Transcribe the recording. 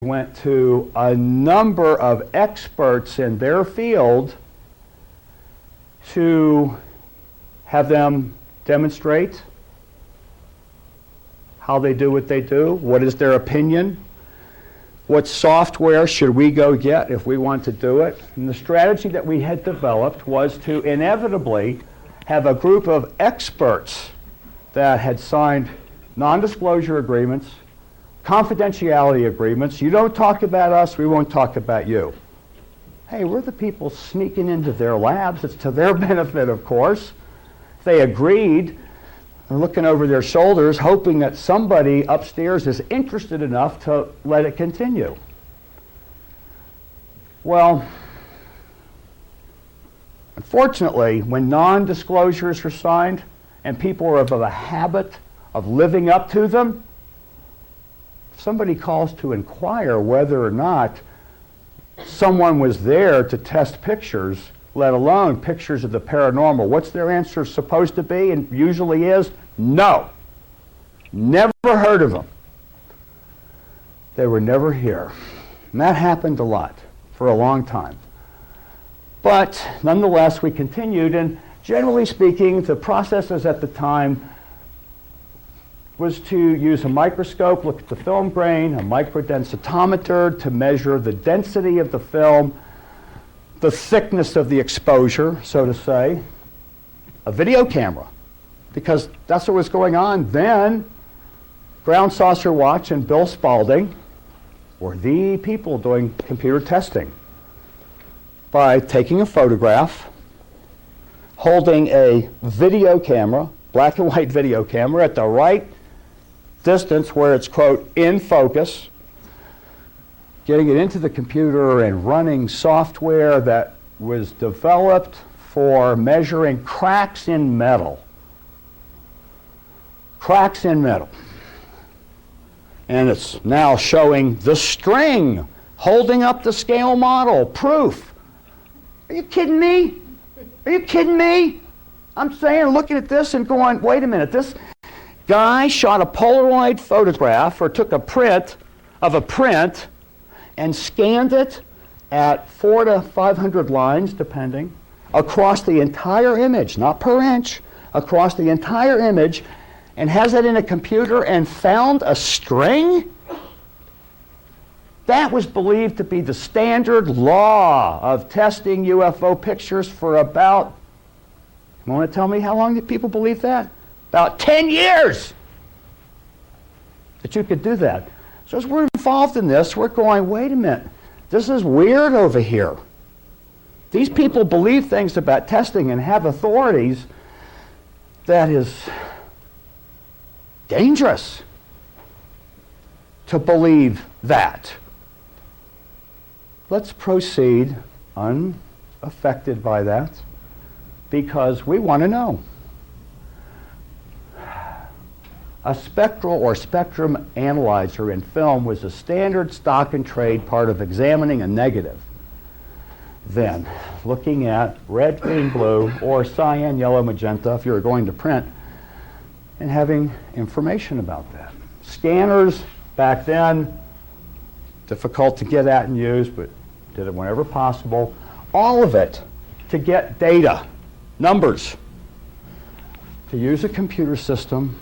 went to a number of experts in their field to have them demonstrate how they do what they do, what is their opinion, what software should we go get if we want to do it. And the strategy that we had developed was to inevitably have a group of experts that had signed non-disclosure agreements, confidentiality agreements. You don't talk about us, we won't talk about you. Hey, we're the people sneaking into their labs. It's to their benefit, of course. They agreed. They're looking over their shoulders, hoping that somebody upstairs is interested enough to let it continue. Well, unfortunately, when non-disclosures are signed and people are of a habit of living up to them, if somebody calls to inquire whether or not someone was there to test pictures, let alone pictures of the paranormal, what's their answer supposed to be, and usually is, no. Never heard of them. They were never here. And that happened a lot, for a long time. But nonetheless, we continued, and generally speaking, the processes at the time was to use a microscope, look at the film grain, a microdensitometer to measure the density of the film, the thickness of the exposure, so to say, a video camera, because that's what was going on then. Ground Saucer Watch and Bill Spalding were the people doing computer testing by taking a photograph, holding a video camera, black and white video camera, at the right distance where it's, quote, in focus, getting it into the computer and running software that was developed for measuring cracks in metal. Cracks in metal. And it's now showing the string holding up the scale model. Proof. Are you kidding me? Are you kidding me? I'm saying, looking at this and going, wait a minute, this guy shot a Polaroid photograph or took a print of a print and scanned it at 400 to 500 lines, depending, across the entire image, not per inch, across the entire image, and has it in a computer and found a string? That was believed to be the standard law of testing UFO pictures for about, you want to tell me how long did people believe that? About 10 years that you could do that. So as we're involved in this, we're going, wait a minute, this is weird over here. These people believe things about testing and have authorities that is dangerous to believe that. Let's proceed unaffected by that because we want to know. A spectral or spectrum analyzer in film was a standard stock and trade part of examining a negative. Then, looking at red, green, blue, or cyan, yellow, magenta, if you were going to print, and having information about that. Scanners, back then, difficult to get at and use, but did it whenever possible. All of it to get data, numbers, to use a computer system